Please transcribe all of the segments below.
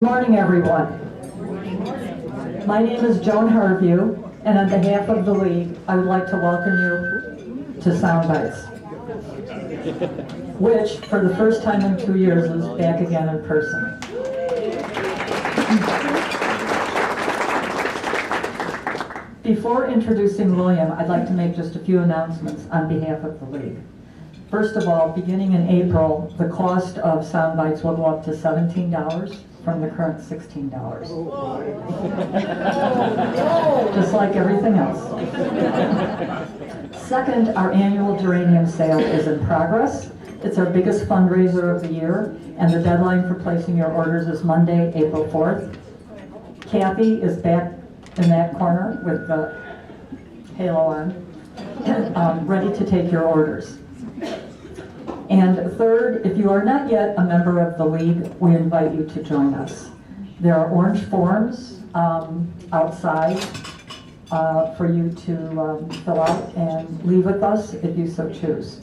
Good morning, everyone. My name is Joan Harview, and on behalf of the League, I would like to welcome you to Soundbites, which, for the first time in 2 years, is back again in person. Before introducing William, I'd like to make just a few announcements on behalf of the League. First of all, beginning in April, the cost of Soundbites will go up to $17 from the current $16. Just like everything else. Second, our annual geranium sale is in progress. It's our biggest fundraiser of the year, and the deadline for placing your orders is Monday, April 4th. Kathy is back in that corner with the halo on, ready to take your orders. And third, if you are not yet a member of the League, we invite you to join us. There are orange forms outside for you to fill out and leave with us if you so choose.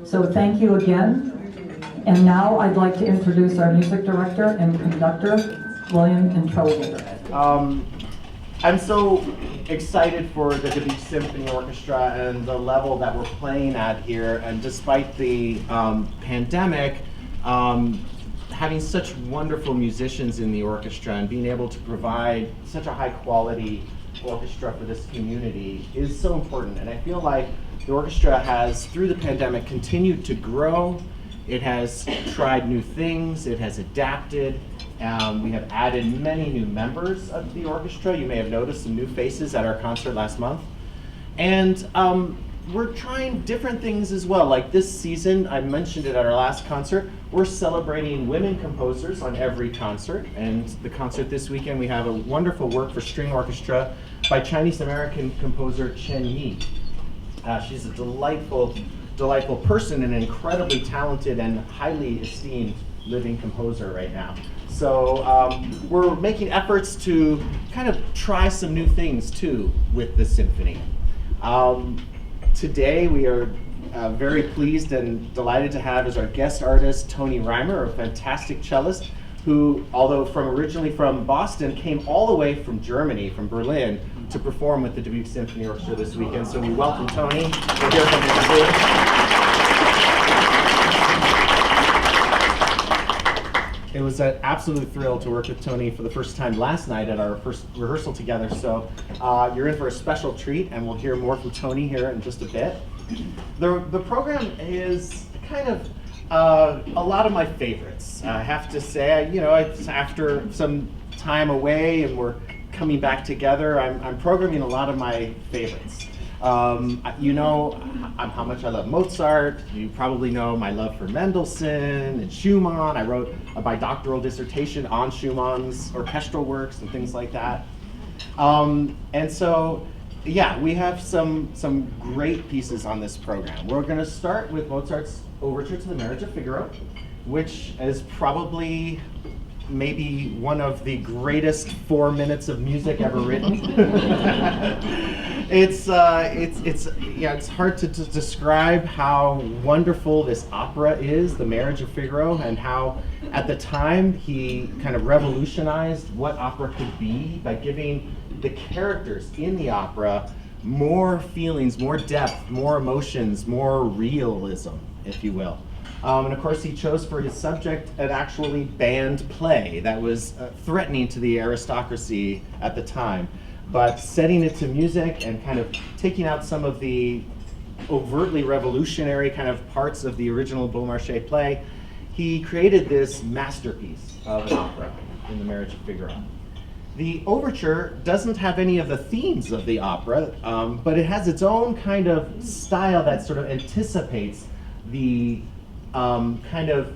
So thank you again. And now I'd like to introduce our music director and conductor, William Intriligator. I'm so excited for the DeBeach Symphony Orchestra and the level that we're playing at here, and despite the pandemic, having such wonderful musicians in the orchestra and being able to provide such a high quality orchestra for this community is so important. And I feel like the orchestra has, through the pandemic, continued to grow. It has tried new things, it has adapted. We have added many new members of the orchestra. You may have noticed some new faces at our concert last month. And we're trying different things as well. Like this season, I mentioned it at our last concert, we're celebrating women composers on every concert. And the concert this weekend, we have a wonderful work for string orchestra by Chinese-American composer Chen Yi. She's a delightful person and an incredibly talented and highly esteemed living composer right now. So we're making efforts to kind of try some new things too with the symphony. Today we are very pleased and delighted to have as our guest artist Tony Rymer, a fantastic cellist who, although originally from Boston, came all the way from Germany, from Berlin, to perform with the DeBeach Symphony Orchestra this weekend. So we welcome Tony. We'll hear from you. It was an absolute thrill to work with Tony for the first time last night at our first rehearsal together. So you're in for a special treat, and we'll hear more from Tony here in just a bit. The program is kind of a lot of my favorites. I have to say, it's after some time away and we're coming back together, I'm programming a lot of my favorites. You know how much I love Mozart. You probably know my love for Mendelssohn and Schumann. I wrote a doctoral dissertation on Schumann's orchestral works and things like that. And so, yeah, we have some great pieces on this program. We're going to start with Mozart's Overture to the Marriage of Figaro, which is probably maybe one of the greatest 4 minutes of music ever written. It's hard to describe how wonderful this opera is, The Marriage of Figaro, and how at the time he kind of revolutionized what opera could be by giving the characters in the opera more feelings, more depth, more emotions, more realism, if you will. And of course he chose for his subject an actually banned play that was threatening to the aristocracy at the time. But setting it to music and kind of taking out some of the overtly revolutionary kind of parts of the original Beaumarchais play, he created this masterpiece of an opera in The Marriage of Figaro. The overture doesn't have any of the themes of the opera, but it has its own kind of style that sort of anticipates the kind of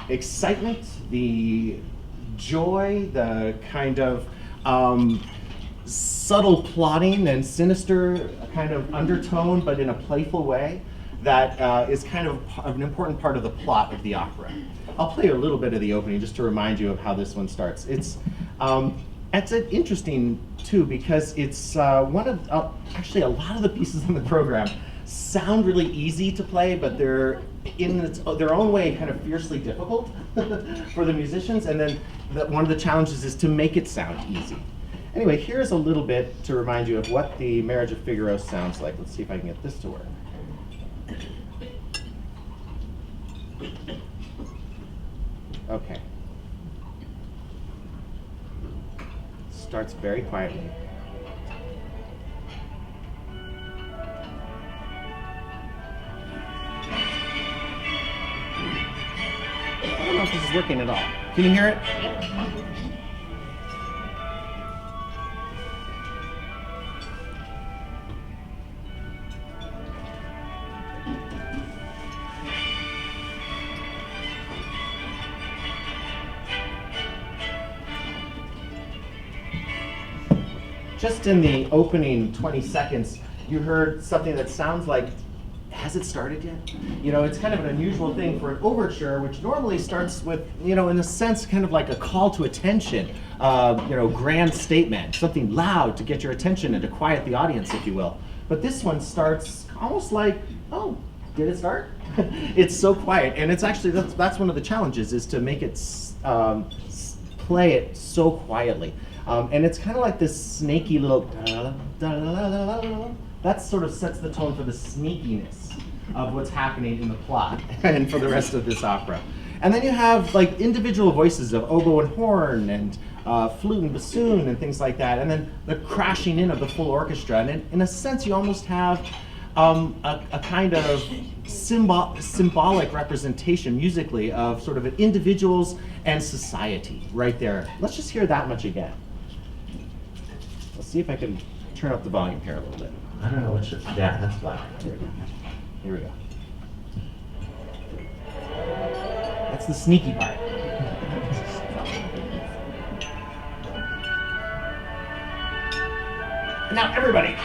excitement, the joy, the kind of subtle plotting and sinister kind of undertone, but in a playful way that is kind of an important part of the plot of the opera. I'll play a little bit of the opening just to remind you of how this one starts. It's interesting too because it's one of actually a lot of the pieces in the program sound really easy to play, but they're in their own way, kind of fiercely difficult for the musicians. And then one of the challenges is to make it sound easy. Anyway, here's a little bit to remind you of what the Marriage of Figaro sounds like. Let's see if I can get this to work. Okay. Starts very quietly. I don't know if this is working at all. Can you hear it? Just in the opening 20 seconds, you heard something that sounds like, has it started yet? You know, it's kind of an unusual thing for an overture, which normally starts with, you know, in a sense, kind of like a call to attention, you know, grand statement, something loud to get your attention and to quiet the audience, if you will. But this one starts almost like, oh, did it start? It's so quiet, and it's actually, that's one of the challenges, is to make it play it so quietly. And it's kind of like this snaky little that sort of sets the tone for the sneakiness of what's happening in the plot and for the rest of this opera. And then you have like individual voices of oboe and horn and flute and bassoon and things like that, and then the crashing in of the full orchestra. And in a sense, you almost have a kind of symbolic representation musically of sort of individuals and society right there. Let's just hear that much again. Let's see if I can turn up the volume here a little bit. I don't know what should, yeah, that's loud. Here we go. That's the sneaky part. And now everybody.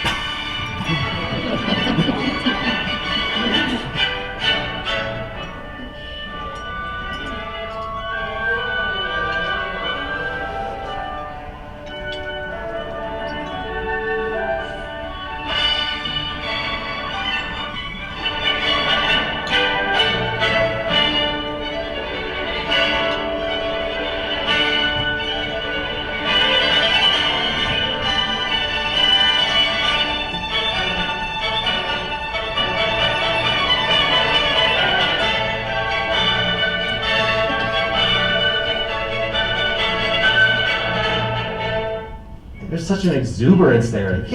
There's such an exuberance there.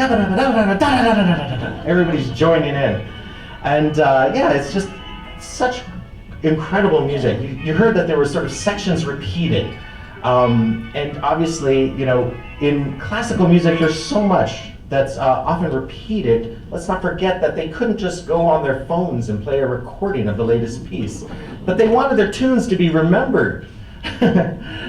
Everybody's joining in. And yeah, it's just such incredible music. You heard that there were sort of sections repeated. And obviously, you know, in classical music, there's so much that's often repeated. Let's not forget that they couldn't just go on their phones and play a recording of the latest piece, but they wanted their tunes to be remembered.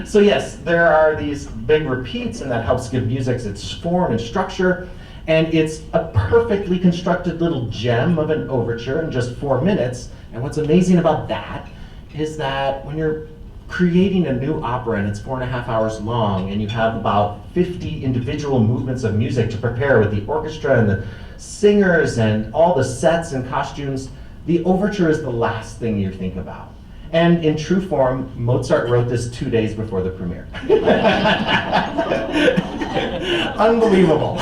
So yes, there are these big repeats, and that helps give music its form and structure. And it's a perfectly constructed little gem of an overture in just 4 minutes. And what's amazing about that is that when you're creating a new opera and it's 4.5 hours long, and you have about 50 individual movements of music to prepare with the orchestra and the singers and all the sets and costumes, the overture is the last thing you think about. And in true form, Mozart wrote this 2 days before the premiere. Unbelievable.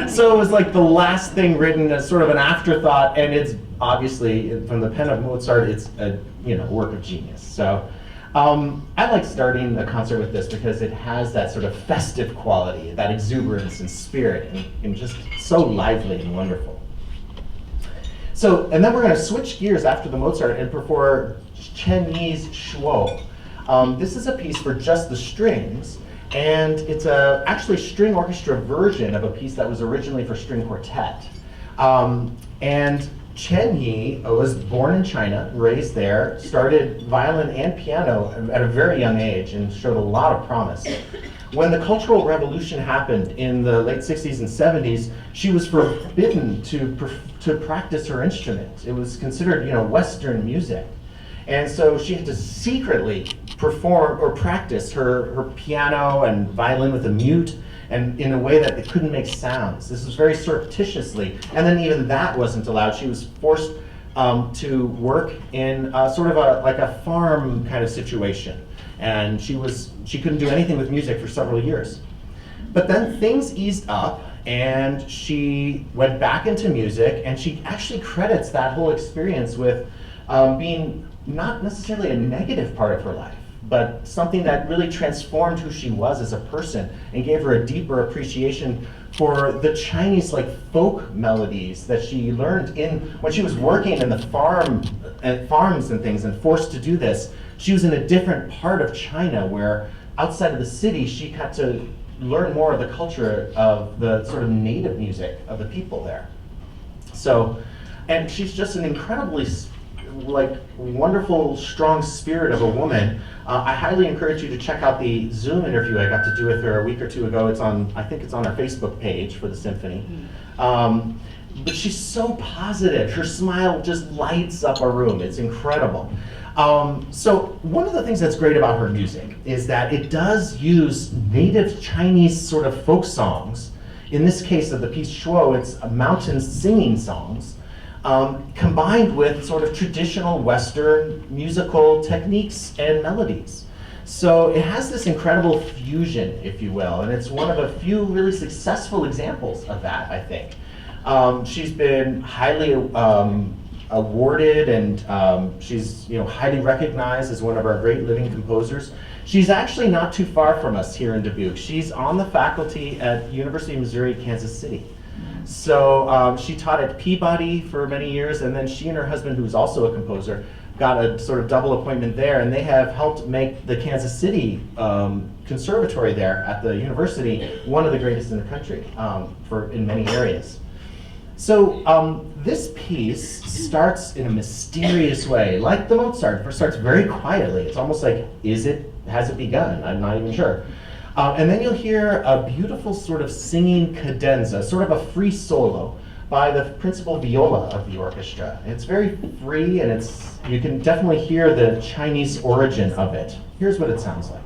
So it was like the last thing written as sort of an afterthought, and it's obviously, from the pen of Mozart, it's a work of genius. So I like starting a concert with this because it has that sort of festive quality, that exuberance and spirit, and just so lively and wonderful. So, and then we're going to switch gears after the Mozart and perform Chen Yi's Shuo. This is a piece for just the strings, and it's actually string orchestra version of a piece that was originally for string quartet. And Chen Yi was born in China, raised there, started violin and piano at a very young age and showed a lot of promise. When the Cultural Revolution happened in the late 60s and 70s, she was forbidden to practice her instrument. It was considered, Western music. And so she had to secretly perform or practice her piano and violin with a mute, and in a way that it couldn't make sounds. This was very surreptitiously. And then even that wasn't allowed. She was forced to work in sort of like a farm kind of situation. And she couldn't do anything with music for several years. But then things eased up, and she went back into music, and she actually credits that whole experience with being not necessarily a negative part of her life, but something that really transformed who she was as a person and gave her a deeper appreciation for the Chinese folk melodies that she learned when she was working in the farms and things and forced to do this. She was in a different part of China where outside of the city she got to learn more of the culture of the sort of native music of the people there. So, and she's just an incredibly wonderful, strong spirit of a woman. I highly encourage you to check out the Zoom interview I got to do with her a week or two ago. I think it's on our Facebook page for the Symphony. But she's so positive. Her smile just lights up a room. It's incredible. So one of the things that's great about her music is that it does use native Chinese sort of folk songs. In this case of the piece Shuo, it's mountain singing songs, combined with sort of traditional Western musical techniques and melodies. So it has this incredible fusion, if you will, and it's one of a few really successful examples of that, I think. She's been highly awarded, and she's highly recognized as one of our great living composers. She's actually not too far from us here in Dubuque. She's on the faculty at University of Missouri, Kansas City. So she taught at Peabody for many years, and then she and her husband, who's also a composer, got a sort of double appointment there, and they have helped make the Kansas City conservatory there at the university one of the greatest in the country in many areas. So this piece starts in a mysterious way, like the Mozart. It starts very quietly. It's almost like, has it begun? I'm not even sure. And then you'll hear a beautiful sort of singing cadenza, sort of a free solo by the principal viola of the orchestra. It's very free, and you can definitely hear the Chinese origin of it. Here's what it sounds like.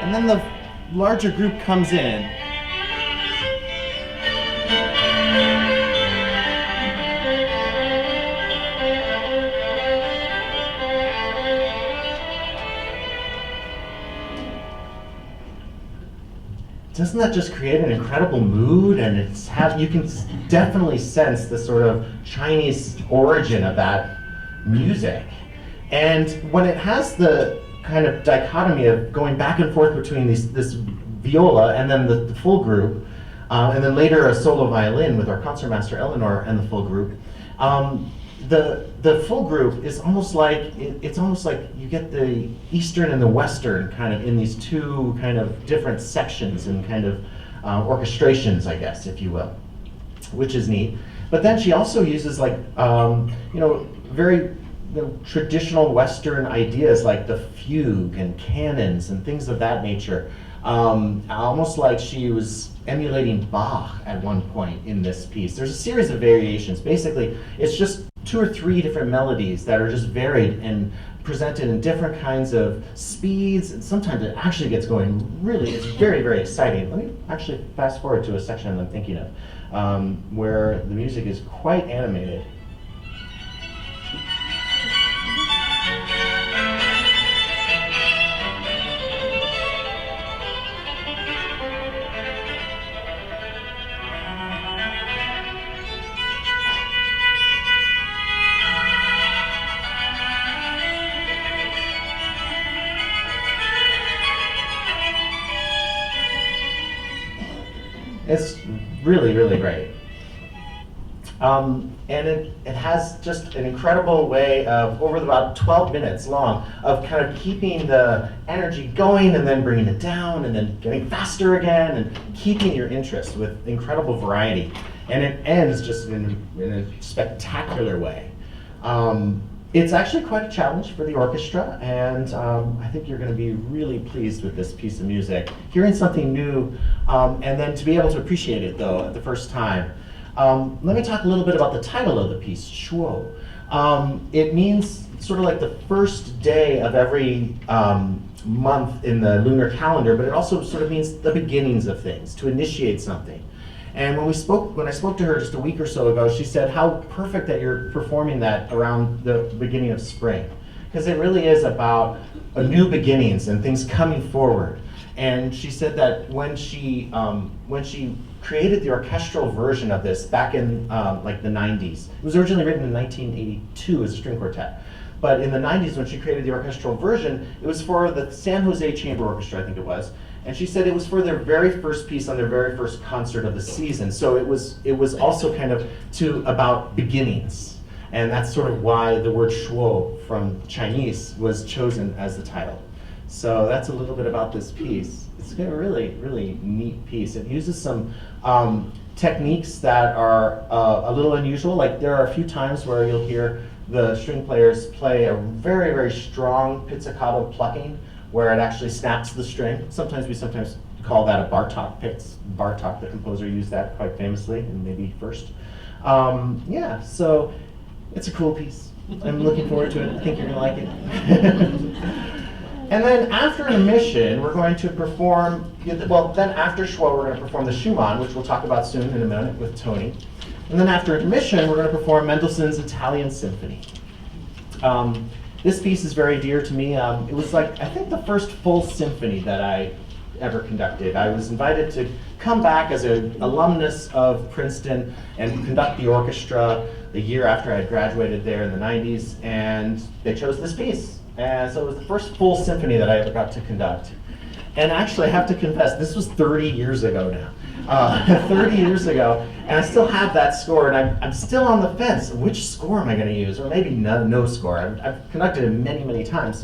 And then the larger group comes in. Doesn't that just create an incredible mood? And you can definitely sense the sort of Chinese origin of that music. And when it has the kind of dichotomy of going back and forth between this viola and then the full group, and then later a solo violin with our concertmaster Eleanor and the full group. The full group is almost like it's almost like you get the Eastern and the Western kind of in these two kind of different sections and kind of orchestrations, I guess, if you will, which is neat. But then she also uses very traditional Western ideas like the fugue and canons and things of that nature. Almost like she was emulating Bach at one point in this piece. There's a series of variations. Basically, it's just 2 or 3 different melodies that are just varied and presented in different kinds of speeds, and sometimes it actually gets going it's very, very exciting. Let me actually fast forward to a section I'm thinking of, where the music is quite animated. It's really, really great. And it has just an incredible way of, over about 12 minutes long, of kind of keeping the energy going and then bringing it down and then getting faster again and keeping your interest with incredible variety. And it ends just in a spectacular way. It's actually quite a challenge for the orchestra, and I think you're going to be really pleased with this piece of music. Hearing something new, and then to be able to appreciate it, though, at the first time. Let me talk a little bit about the title of the piece, Shuo. It means sort of like the first day of every month in the lunar calendar, but it also sort of means the beginnings of things, to initiate something. And when I spoke to her just a week or so ago, she said how perfect that you're performing that around the beginning of spring, because it really is about new beginnings and things coming forward. And she said that when she created the orchestral version of this back in like the 90s, it was originally written in 1982 as a string quartet. But in the 90s, when she created the orchestral version, it was for the San Jose Chamber Orchestra, I think it was. And she said it was for their very first piece on their very first concert of the season. So it was also kind of about beginnings. And that's sort of why the word Shuo from Chinese was chosen as the title. So that's a little bit about this piece. It's a really, really neat piece. It uses some techniques that are a little unusual. Like there are a few times where you'll hear the string players play a very, very strong pizzicato plucking, where it actually snaps the string. Sometimes we call that a Bartok pick. Bartok, the composer, used that quite famously, and maybe first. Yeah, so it's a cool piece. I'm looking forward to it. I think you're gonna like it. And then after intermission, we're going to perform, well, then after Shuo, we're gonna perform the Schumann, which we'll talk about soon in a minute with Tony. And then after intermission, we're gonna perform Mendelssohn's Italian Symphony. This piece is very dear to me. It was like, I think the first full symphony that I ever conducted. I was invited to come back as an alumnus of Princeton and conduct the orchestra the year after I had graduated there in the 90s, and they chose this piece. And so it was the first full symphony that I ever got to conduct. And actually, I have to confess, this was 30 years ago now. 30 years ago, and I still have that score, and I'm still on the fence. Which score am I going to use? Or maybe no score. I've conducted it many, many times,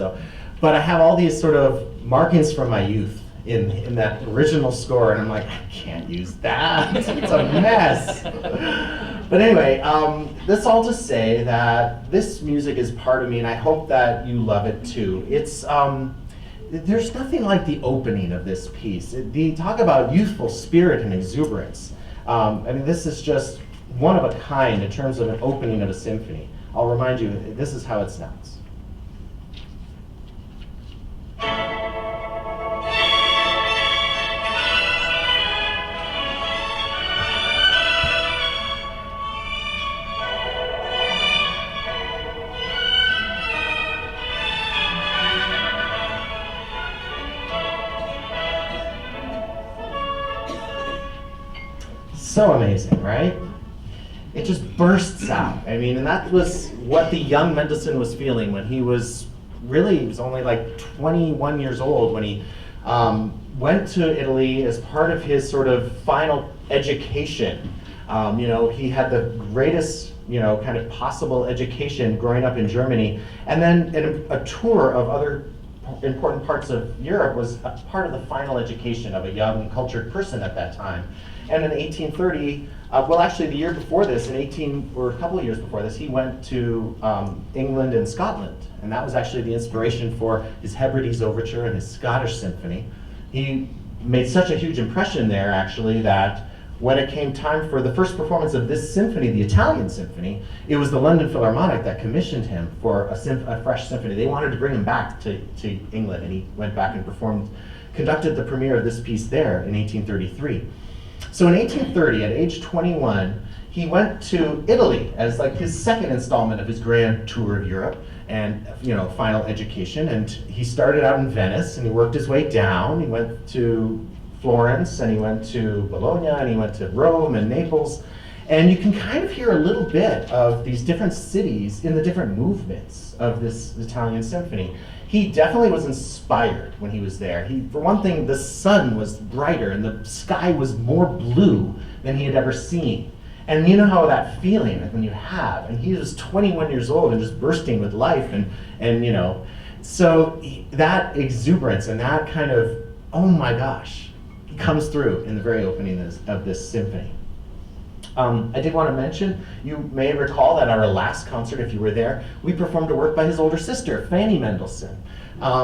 but I have all these sort of markings from my youth in that original score, and I'm like, I can't use that. It's a mess. But anyway, this all to say that this music is part of me, and I hope that you love it too. It's there's nothing like the opening of this piece. They talk about youthful spirit and exuberance. I mean, this is just one of a kind in terms of an opening of a symphony. I'll remind you, this is how it sounds. So amazing, right? It just bursts out. I mean, and that was what the young Mendelssohn was feeling when he was only like 21 years old when he went to Italy as part of his sort of final education. He had the greatest, kind of possible education growing up in Germany, and then a tour of other important parts of Europe was a part of the final education of a young cultured person at that time. And in 1830, well, actually the year before this, or a couple of years before this, he went to England and Scotland. And that was actually the inspiration for his Hebrides Overture and his Scottish Symphony. He made such a huge impression there, actually, that when it came time for the first performance of this symphony, the Italian Symphony, it was the London Philharmonic that commissioned him for a fresh symphony. They wanted to bring him back to England, and he went back and conducted the premiere of this piece there in 1833. So in 1830, at age 21, he went to Italy as like his second installment of his grand tour of Europe and final education. And he started out in Venice and he worked his way down. He went to Florence and he went to Bologna and he went to Rome and Naples. And you can kind of hear a little bit of these different cities in the different movements of this Italian symphony. He definitely was inspired when he was there. For one thing, the sun was brighter and the sky was more blue than he had ever seen. And you know how that feeling when you have, and he was 21 years old and just bursting with life, and you know, so that exuberance and that kind of, oh my gosh, comes through in the very opening of this symphony. I did want to mention, you may recall that our last concert, if you were there, we performed a work by his older sister, Fanny Mendelssohn.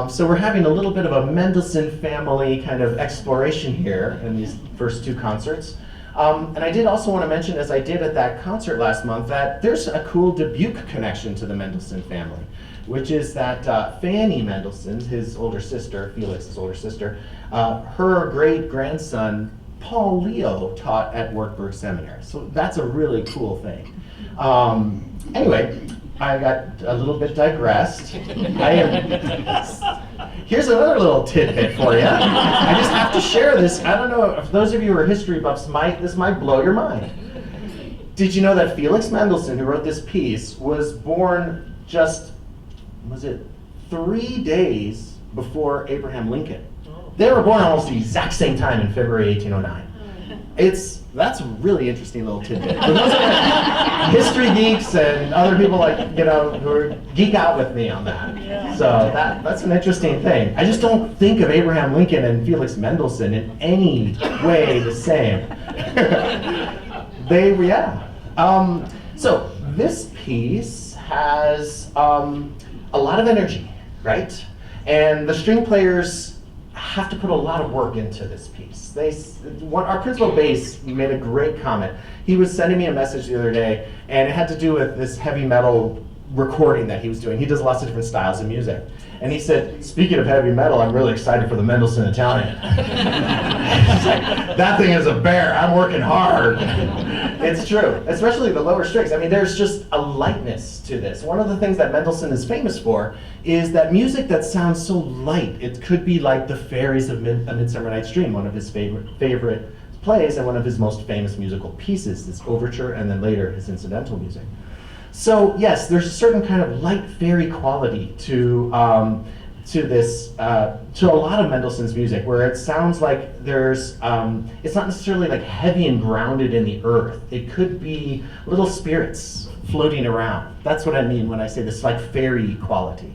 So we're having a little bit of a Mendelssohn family kind of exploration here in these first two concerts. And I did also want to mention, as I did at that concert last month, that there's a cool Dubuque connection to the Mendelssohn family, which is that Fanny Mendelssohn, his older sister, Felix's older sister, her great-grandson, Paul Leo, taught at Wartburg Seminary. So that's a really cool thing. Anyway, I got a little bit digressed. Here's another little tidbit for you. I just have to share this. I don't know if those of you who are history buffs this might blow your mind. Did you know that Felix Mendelssohn, who wrote this piece, was born just, was it 3 days before Abraham Lincoln? They were born almost the exact same time in February 1809. That's a really interesting little tidbit. For those of you history geeks and other people who geek out with me on that. Yeah. So that's an interesting thing. I just don't think of Abraham Lincoln and Felix Mendelssohn in any way the same. So this piece has a lot of energy, right? And the string players have to put a lot of work into this piece. Our principal bass made a great comment. He was sending me a message the other day, and it had to do with this heavy metal recording that he was doing. He does lots of different styles of music. And he said, speaking of heavy metal, I'm really excited for the Mendelssohn Italian. Like, that thing is a bear, I'm working hard. It's true, especially the lower strings. I mean, there's just a lightness to this. One of the things that Mendelssohn is famous for is that music that sounds so light. It could be like the Fairies of A Midsummer Night's Dream, one of his favorite plays and one of his most famous musical pieces, this Overture, and then later his incidental music. So yes, there's a certain kind of light fairy quality to this, to a lot of Mendelssohn's music, where it sounds like there's, it's not necessarily like heavy and grounded in the earth. It could be little spirits floating around. That's what I mean when I say this like fairy quality.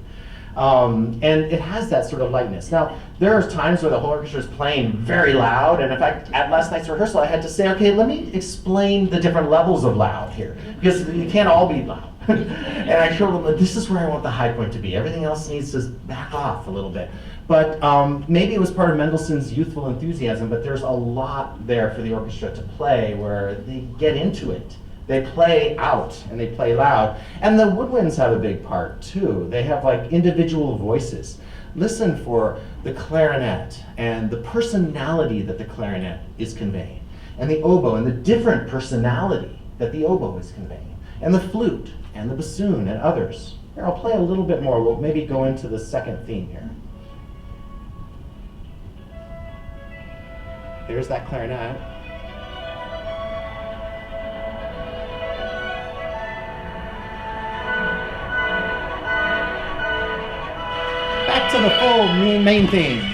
And it has that sort of lightness. Now, there are times where the whole orchestra is playing very loud, and in fact, at last night's rehearsal, I had to say, okay, let me explain the different levels of loud here, because you can't all be loud. And I showed them that this is where I want the high point to be. Everything else needs to back off a little bit. But maybe it was part of Mendelssohn's youthful enthusiasm, but there's a lot there for the orchestra to play where they get into it. They play out and they play loud. And the woodwinds have a big part too. They have like individual voices. Listen for the clarinet and the personality that the clarinet is conveying, and the oboe and the different personality that the oboe is conveying, and the flute and the bassoon and others. Here, I'll play a little bit more. We'll maybe go into the second theme here. There's that clarinet. Back to the full main theme.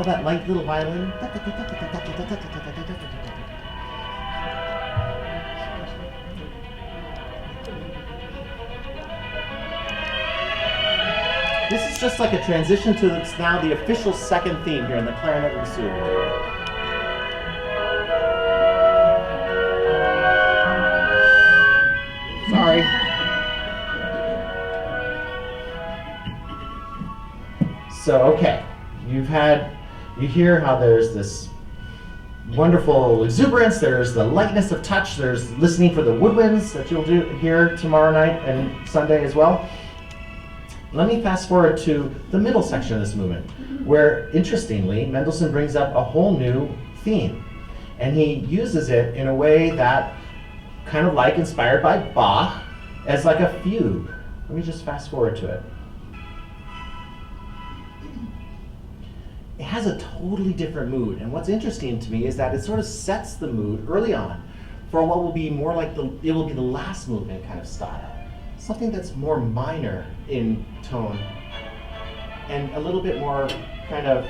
That light little violin. This is just like a transition to what's now the official second theme here in the clarinet and bassoon. Sorry. So, okay, you hear how there's this wonderful exuberance, there's the lightness of touch, there's listening for the woodwinds that you'll hear tomorrow night and Sunday as well. Let me fast forward to the middle section of this movement, where, interestingly, Mendelssohn brings up a whole new theme. And he uses it in a way that, kind of like inspired by Bach, as like a fugue. Let me just fast forward to it. It has a totally different mood, and what's interesting to me is that it sort of sets the mood early on for what will be more like it will be the last movement kind of style. Something that's more minor in tone and a little bit more kind of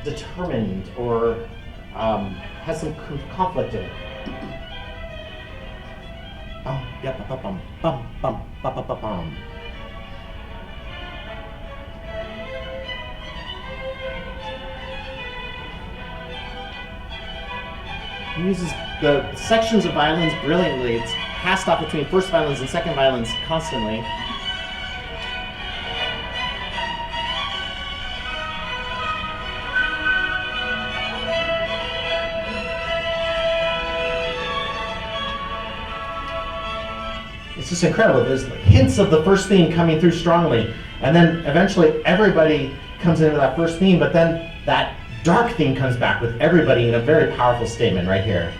determined or has some conflict in it. He uses the sections of violins brilliantly. It's passed off between first violins and second violins constantly. It's just incredible. There's hints of the first theme coming through strongly, and then eventually everybody comes into that first theme, but then that dark theme comes back with everybody in a very powerful statement right here.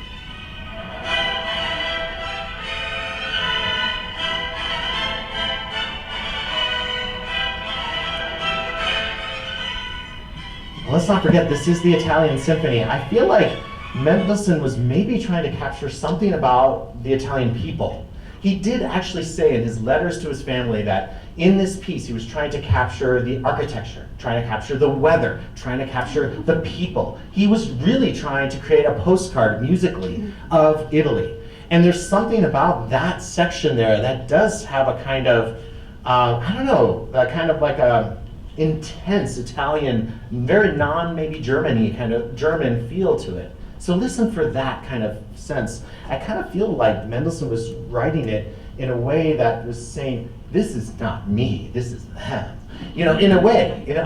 Let's not forget, this is the Italian Symphony. I feel like Mendelssohn was maybe trying to capture something about the Italian people. He did actually say in his letters to his family that in this piece he was trying to capture the architecture, trying to capture the weather, trying to capture the people. He was really trying to create a postcard musically of Italy. And there's something about that section there that does have a kind of, I don't know, kind of like a intense Italian, very maybe Germany kind of German feel to it. So listen for that kind of sense. I kind of feel like Mendelssohn was writing it in a way that was saying, this is not me, this is them. You know, in a way, it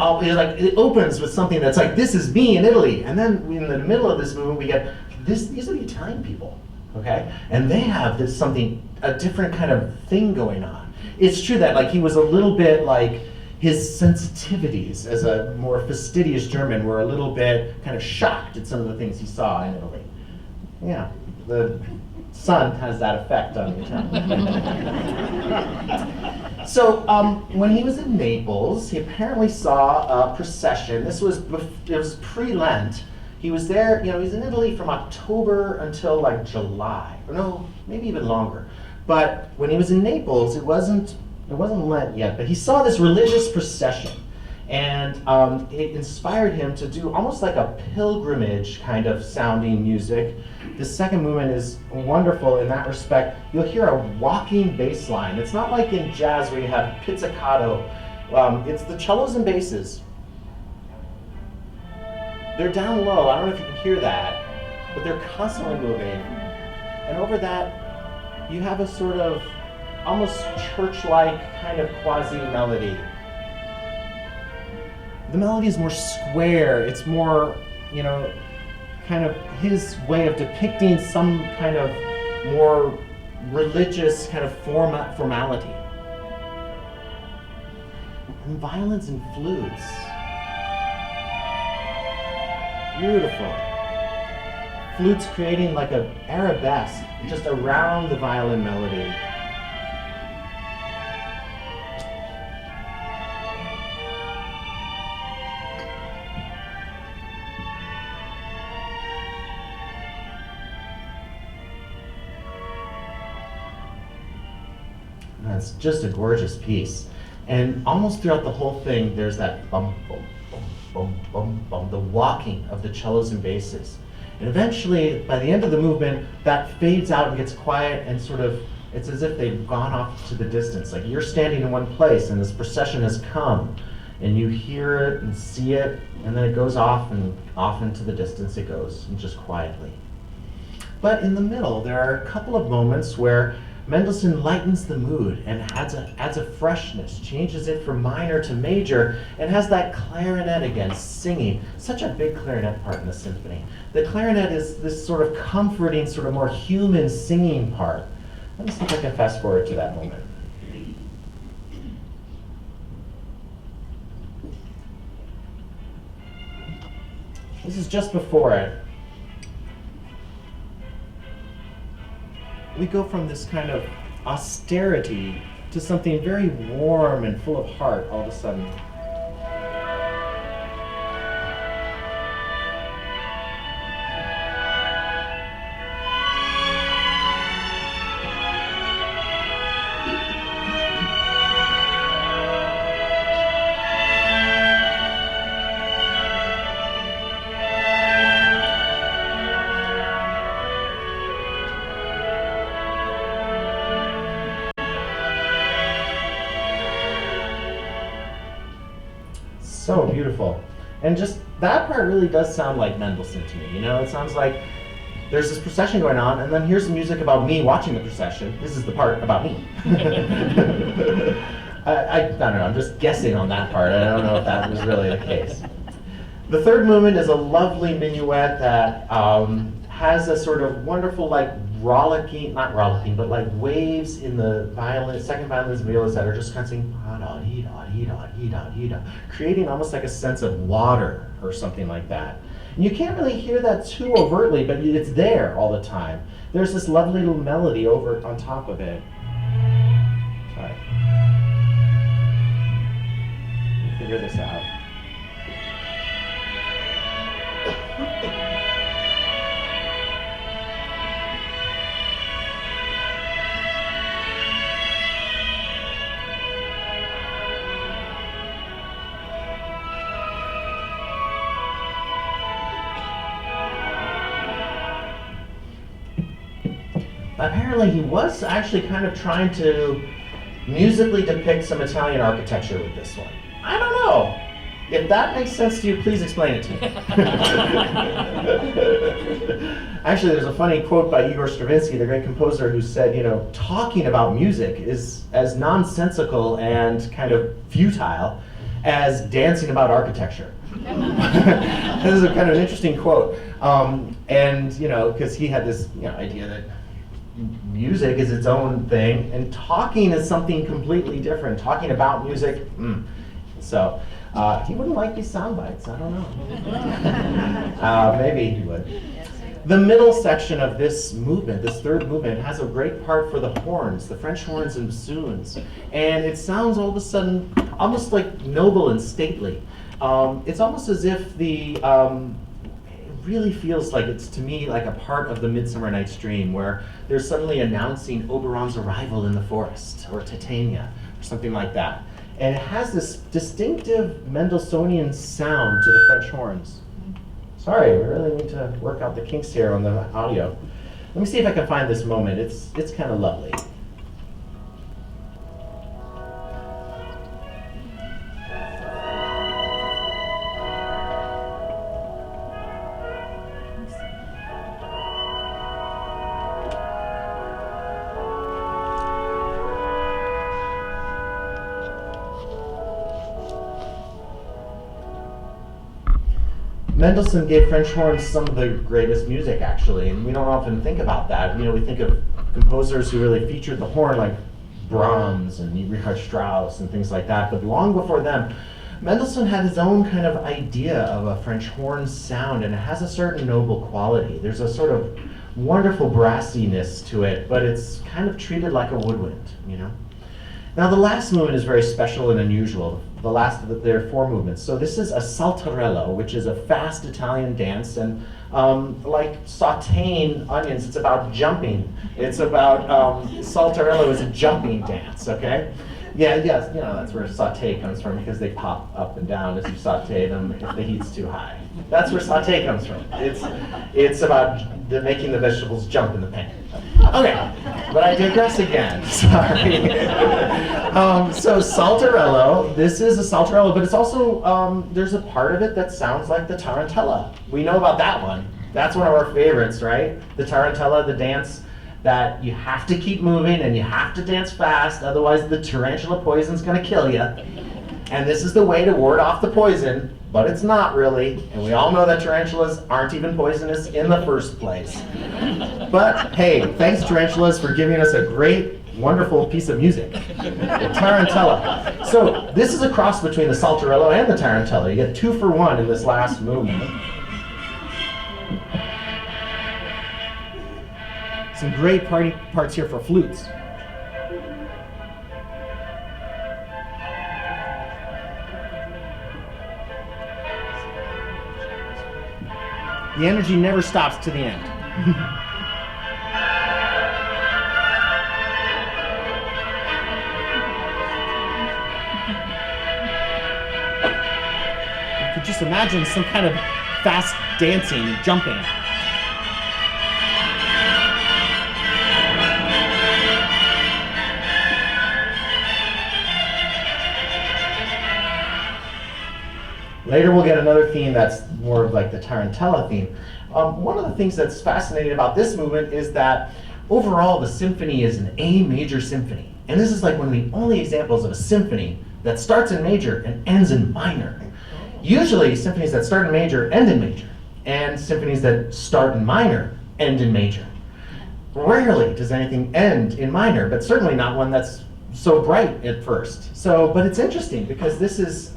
opens with something that's like, this is me in Italy. And then in the middle of this movement, we get, these are the Italian people, okay? And they have this a different kind of thing going on. It's true that like he was a little bit like, his sensitivities as a more fastidious German were a little bit kind of shocked at some of the things he saw in Italy. Yeah, the sun has that effect on the Italian. So when he was in Naples, he apparently saw a procession. It was pre-Lent. He was there, he was in Italy from October until like July, or no, maybe even longer. But when he was in Naples, it wasn't Lent yet, but he saw this religious procession, and it inspired him to do almost like a pilgrimage kind of sounding music. The second movement is wonderful in that respect. You'll hear a walking bass line. It's not like in jazz where you have pizzicato. It's the cellos and basses. They're down low. I don't know if you can hear that, but they're constantly moving. And over that, you have a sort of almost church-like kind of quasi-melody. The melody is more square. It's more, kind of his way of depicting some kind of more religious kind of formality. And violins and flutes. Beautiful. Flutes creating like an arabesque just around the violin melody. It's just a gorgeous piece. And almost throughout the whole thing, there's that bum, bum, bum, bum, bum, bum, the walking of the cellos and basses. And eventually, by the end of the movement, that fades out and gets quiet and sort of, it's as if they've gone off to the distance. Like you're standing in one place and this procession has come and you hear it and see it, and then it goes off and off into the distance it goes, and just quietly. But in the middle, there are a couple of moments where Mendelssohn lightens the mood and adds a freshness, changes it from minor to major, and has that clarinet again singing. Such a big clarinet part in the symphony. The clarinet is this sort of comforting, sort of more human singing part. Let me see if I can fast forward to that moment. This is just before it. we go from this kind of austerity to something very warm and full of heart all of a sudden. So beautiful. And just that part really does sound like Mendelssohn to me. You know, it sounds like there's this procession going on, and then here's the music about me watching the procession. This is the part about me. I don't know, I'm just guessing on that part. I don't know if that was really the case. The third movement is a lovely minuet that has a sort of wonderful, like, rollicking, not rollicking, but like waves in the violin, second violins and violas that are just kind of singing, creating almost like a sense of water or something like that. And you can't really hear that too overtly, but it's there all the time. There's this lovely little melody over on top of it. Sorry. Let me figure this out. Apparently he was actually kind of trying to musically depict some Italian architecture with this one. I don't know. If that makes sense to you, please explain it to me. Actually, there's a funny quote by Igor Stravinsky, the great composer, who said, you know, talking about music is as nonsensical and kind of futile as dancing about architecture. This is a kind of an interesting quote. And, you know, because he had this, you know, idea that music is its own thing, and talking is something completely different. Talking about music, So he wouldn't like these sound bites, I don't know. Maybe he would. The middle section of this movement, this third movement, has a great part for the horns, the French horns and bassoons. And it sounds all of a sudden almost like noble and stately. It's almost as if the really feels like it's, to me, like a part of the Midsummer Night's Dream, where they're suddenly announcing Oberon's arrival in the forest, or Titania, or something like that. And it has this distinctive Mendelssohnian sound to the French horns. Sorry, we really need to work out the kinks here on the audio. Let me see if I can find this moment. It's kind of lovely. Mendelssohn gave French horns some of the greatest music, actually, and we don't often think about that. You know, we think of composers who really featured the horn, like Brahms and Richard Strauss and things like that, but long before them, Mendelssohn had his own kind of idea of a French horn sound, and it has a certain noble quality. There's a sort of wonderful brassiness to it, but it's kind of treated like a woodwind, you know? Now, the last movement is very special and unusual. The last of there are four movements. So this is a Saltarello, which is a fast Italian dance, and like sauteing onions, it's about jumping. It's about, Saltarello is a jumping dance, okay? Yes, you know, that's where saute comes from, because they pop up and down as you saute them if the heat's too high. That's where saute comes from. It's about making the vegetables jump in the pan. Okay, but I digress again, sorry. So Saltarello, this is a Saltarello, but it's also, there's a part of it that sounds like the Tarantella. We know about that one. That's one of our favorites, right? The Tarantella, the dance that you have to keep moving and you have to dance fast, otherwise the tarantula poison's gonna kill you. And this is the way to ward off the poison, but it's not really. And we all know that tarantulas aren't even poisonous in the first place. But hey, thanks tarantulas for giving us a great, wonderful piece of music, the Tarantella. So this is a cross between the Saltarello and the Tarantella. You get 2 for 1 in this last movement. Some great parts here for flutes. The energy never stops to the end. You could just imagine some kind of fast dancing and jumping. Later we'll get another theme that's more of like the Tarantella theme. One of the things that's fascinating about this movement is that overall the symphony is an A major symphony. And this is like one of the only examples of a symphony that starts in major and ends in minor. Usually symphonies that start in major end in major, and symphonies that start in minor end in major. Rarely does anything end in minor, but certainly not one that's so bright at first. But it's interesting because this is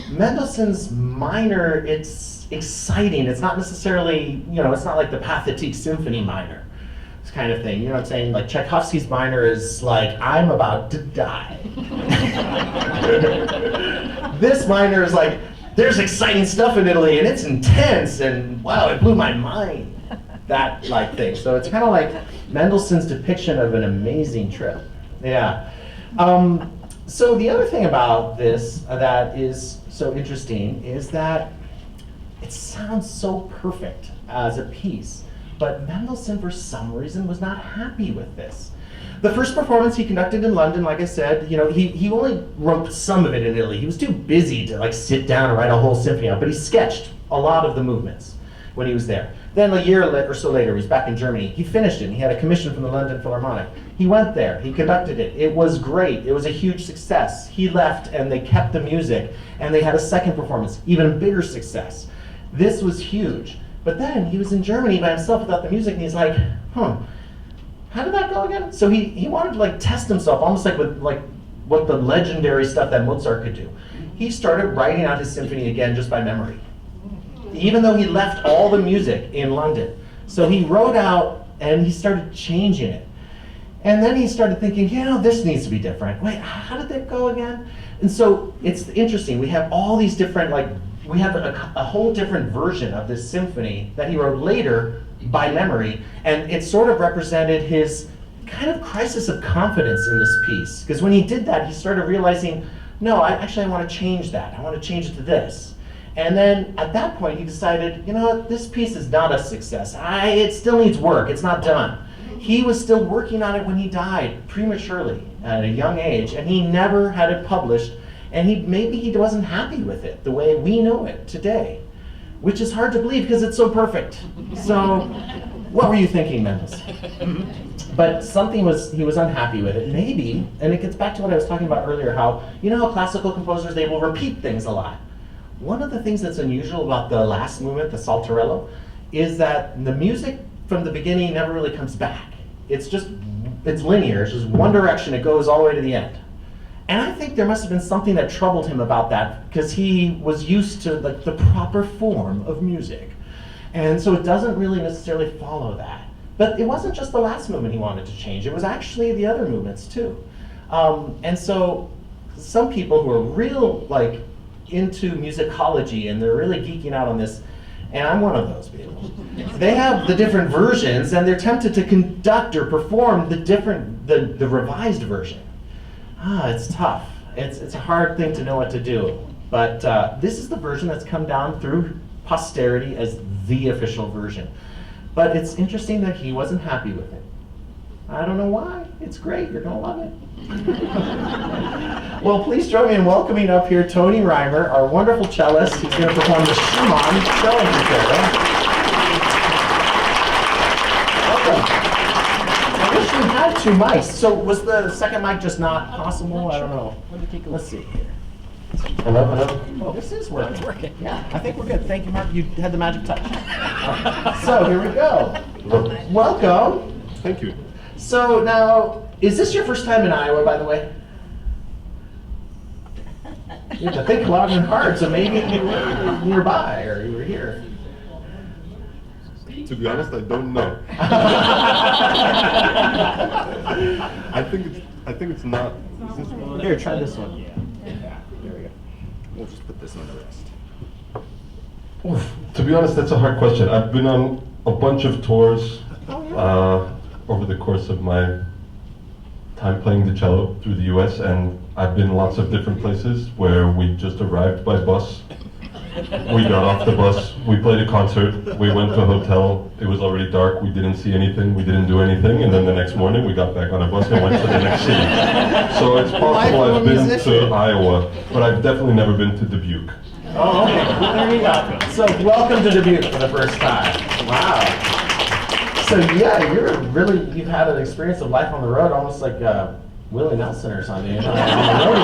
Mendelssohn's minor. It's exciting. It's not necessarily, it's not like the Pathétique Symphony minor. This kind of thing. You know what I'm saying? Like Tchaikovsky's minor is like, I'm about to die. This minor is like, there's exciting stuff in Italy and it's intense and wow, it blew my mind. That like thing. So it's kind of like Mendelssohn's depiction of an amazing trip. Yeah. So the other thing about this that is so interesting is that it sounds so perfect as a piece, but Mendelssohn for some reason was not happy with this. The first performance he conducted in London, like I said, he only wrote some of it in Italy. He was too busy to like sit down and write a whole symphony out, but he sketched a lot of the movements when he was there. Then a year or so later, he's back in Germany. He finished it, and he had a commission from the Berlin Philharmonic. He went there, he conducted it. It was great, it was a huge success. He left, and they kept the music, and they had a second performance, even bigger success. This was huge. But then he was in Germany by himself without the music, and he's like, how did that go again? So he wanted to like test himself, almost like with like what the legendary stuff that Mozart could do. He started writing out his symphony again just by memory, even though he left all the music in London. So he wrote out and he started changing it. And then he started thinking, this needs to be different. Wait, how did that go again? And so it's interesting. We have all these different, we have a whole different version of this symphony that he wrote later by memory. And it sort of represented his kind of crisis of confidence in this piece. Because when he did that, he started realizing, no, I want to change that. I want to change it to this. And then at that point, he decided, this piece is not a success. It still needs work. It's not done. He was still working on it when he died prematurely at a young age, and he never had it published. And maybe he wasn't happy with it the way we know it today, which is hard to believe because it's so perfect. So, what were you thinking, Mendelssohn? But he was unhappy with it. Maybe, and it gets back to what I was talking about earlier, how classical composers, they will repeat things a lot. One of the things that's unusual about the last movement, the Saltarello, is that the music from the beginning never really comes back. It's linear, it's just one direction, it goes all the way to the end. And I think there must have been something that troubled him about that, because he was used to the proper form of music. And so it doesn't really necessarily follow that. But it wasn't just the last movement he wanted to change, it was actually the other movements too. And so some people who are real into musicology and they're really geeking out on this, and I'm one of those people. They have the different versions and they're tempted to conduct or perform the revised version. It's tough. It's a hard thing to know what to do. But this is the version that's come down through posterity as the official version. But it's interesting that he wasn't happy with it. I don't know why. It's great. You're gonna love it. Well, please join me in welcoming up here Tony Rymer, our wonderful cellist. He's going to perform the Schumann cello concerto. Welcome. I wish you had two mics. So was the second mic just not possible? I don't know. Let's see here. Hello. Oh, this is working. It's working. Yeah, I think we're good. Thank you, Mark. You had the magic touch. So here we go. Welcome. Thank you. So now, is this your first time in Iowa, by the way? You have to think long and hard, so maybe you were nearby or you were here. To be honest, I don't know. I think it's not. Is this one? Here, try this one. Yeah, there we go. We'll just put this on the wrist. Oof, to be honest, that's a hard question. I've been on a bunch of tours over the course of my time playing the cello through the US, and I've been lots of different places where we just arrived by bus. We got off the bus, we played a concert, we went to a hotel, it was already dark, we didn't see anything, we didn't do anything, and then the next morning we got back on a bus and went to the next city. So it's possible I've been to Iowa, but I've definitely never been to Dubuque. Oh, okay. Well, there you go. So welcome to Dubuque for the first time. Wow. So yeah, you've had an experience of life on the road, almost like Willie Nelson or something. You know, on the road.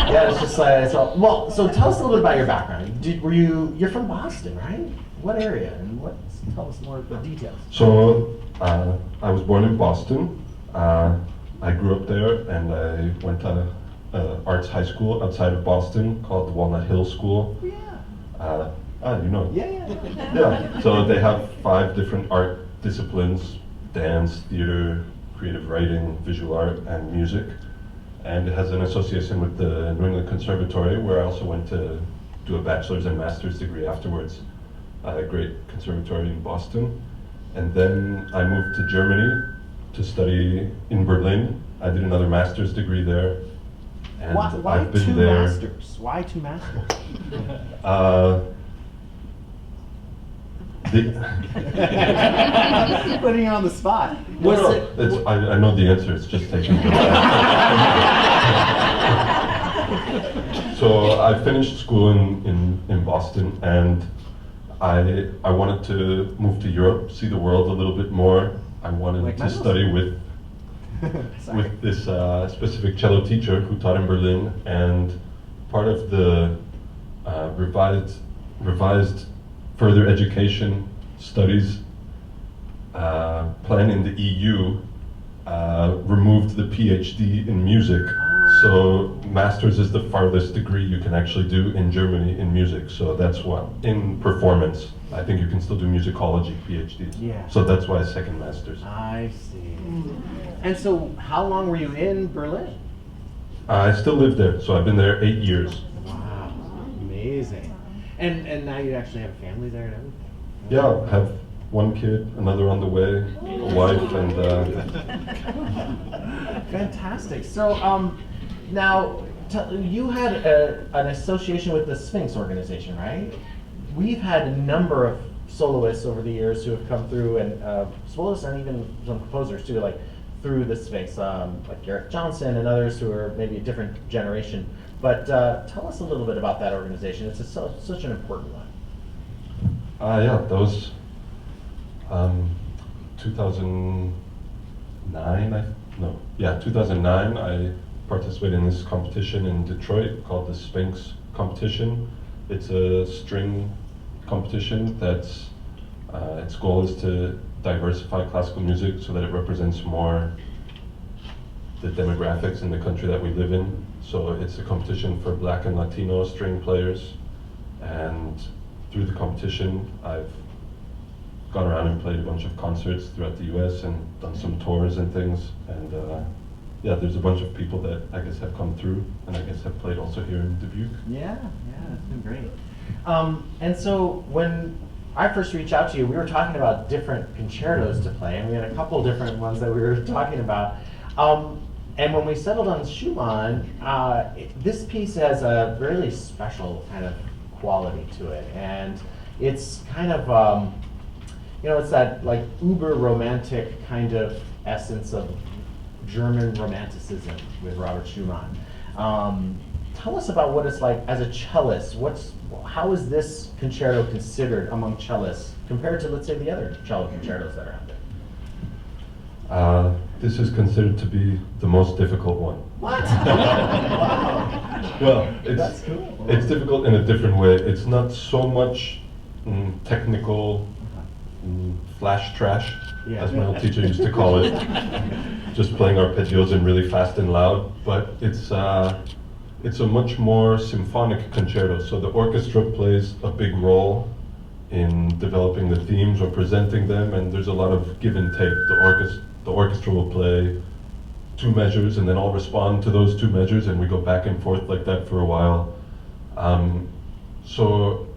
Yeah, it's just like well. So tell us a little bit about your background. You're from Boston, right? What area and tell us more of the details. So I was born in Boston. I grew up there, and I went to arts high school outside of Boston called the Walnut Hill School. Yeah. You know. Yeah. Yeah. So they have 5 different art disciplines: dance, theater, creative writing, visual art, and music. And it has an association with the New England Conservatory, where I also went to do a bachelor's and master's degree afterwards. A great conservatory in Boston. And then I moved to Germany to study in Berlin. I did another master's degree there. And Why I've been two there. masters? Why two masters? Putting you on the spot. I know the answer, it's just taking me. So I finished school in Boston, and I wanted to move to Europe, see the world a little bit more. I wanted to study with this specific cello teacher who taught in Berlin, and part of the revised further education studies plan in the EU removed the PhD in music. So master's is the farthest degree you can actually do in Germany in music. So that's what, in performance, I think you can still do musicology PhDs. Yeah. So that's why second master's. I see. And so how long were you in Berlin? I still live there, so I've been there 8 years. Wow, amazing. And now you actually have a family there and everything? Yeah, I have 1 kid, another on the way, a wife, and Fantastic. So now you had an association with the Sphinx organization, right? We've had a number of soloists over the years who have come through, and soloists and even some composers too, like through the Sphinx, like Gareth Johnson and others who are maybe a different generation. But tell us a little bit about that organization. It's such an important one. Yeah, that was 2009. 2009. I participated in this competition in Detroit called the Sphinx competition. It's a string competition that's its goal is to diversify classical music so that it represents more the demographics in the country that we live in. So it's a competition for Black and Latino string players, and through the competition I've gone around and played a bunch of concerts throughout the US and done some tours and things, and there's a bunch of people that I guess have come through and I guess have played also here in Dubuque. Yeah, it's been great. And so when I first reached out to you, we were talking about different concertos to play, and we had a couple different ones that we were talking about. And when we settled on Schumann, this piece has a really special kind of quality to it, and it's kind of it's that like uber romantic kind of essence of German romanticism with Robert Schumann. Tell us about what it's like as a cellist. How is this concerto considered among cellists compared to, let's say, the other cello concertos that are out there? This is considered to be the most difficult one. What? Wow. Well, That's cool. It's difficult in a different way. It's not so much technical flash trash, as my old teacher used to call it, just playing arpeggios and really fast and loud, but it's a much more symphonic concerto. So the orchestra plays a big role in developing the themes or presenting them, and there's a lot of give and take. The orchestra will play 2 measures, and then I'll respond to those 2 measures, and we go back and forth like that for a while. So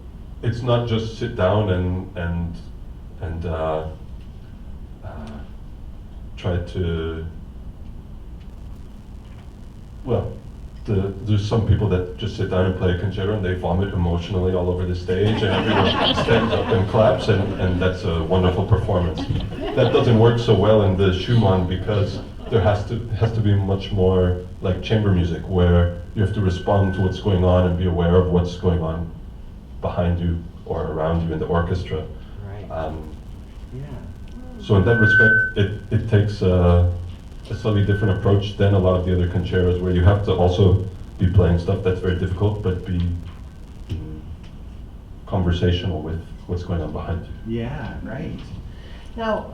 it's not just sit down and try to, well, there's some people that just sit down and play a concerto and they vomit emotionally all over the stage, and everyone stands up and claps, and that's a wonderful performance. That doesn't work so well in the Schumann because there has to be much more like chamber music, where you have to respond to what's going on and be aware of what's going on behind you or around you in the orchestra. Right. Yeah. So in that respect, it takes a slightly different approach than a lot of the other concertos, where you have to also be playing stuff that's very difficult, but be conversational with what's going on behind you. Yeah, right. Now,